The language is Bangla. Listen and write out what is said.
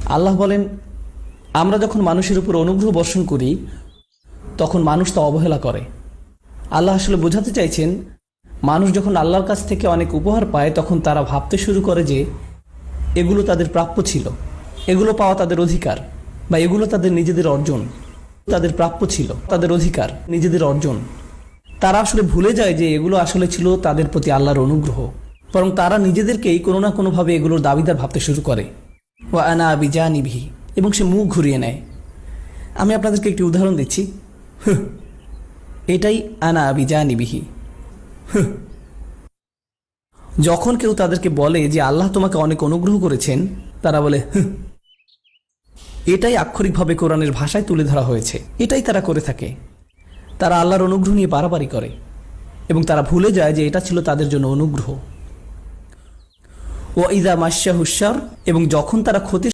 আল্লাহ বলেন, আমরা যখন মানুষের উপর অনুগ্রহ বর্ষণ করি তখন মানুষ তা অবহেলা করে। আল্লাহ আসলে বোঝাতে চাইছেন, মানুষ যখন আল্লাহর কাছ থেকে অনেক উপহার পায় তখন তারা ভাবতে শুরু করে যে এগুলো তাদের প্রাপ্য ছিল, এগুলো পাওয়া তাদের অধিকার, বা এগুলো তাদের নিজেদের অর্জন। তাদের প্রাপ্য ছিল, তাদের অধিকার, নিজেদের অর্জন। তারা আসলে ভুলে যায় যে এগুলো আসলে ছিল তাদের প্রতি আল্লাহর অনুগ্রহ। বরং তারা নিজেদেরকেই কোনো না কোনোভাবে এগুলোর দাবিদার ভাবতে শুরু করে। ওয়া আনা বিজানিবিহি, এবং সে মুখ ঘুরিয়ে নেয়। আমি আপনাদেরকে একটি উদাহরণ দিচ্ছি। এটাই আনা বিজানিবিহি। যখন কেউ তাদেরকে বলে যে আল্লাহ তোমাকে অনেক অনুগ্রহ করেছেন, তারা বলে এটাই আক্ষরিকভাবে কোরআনের ভাষায় তুলে ধরা হয়েছে। এটাই তারা করে থাকে। তারা আল্লাহর অনুগ্রহ নিয়ে বাড়াবাড়ি করে এবং তারা ভুলে যায় যে এটা ছিল তাদের জন্য অনুগ্রহ। ও ইদা মাশাহুশার, এবং যখন তারা ক্ষতি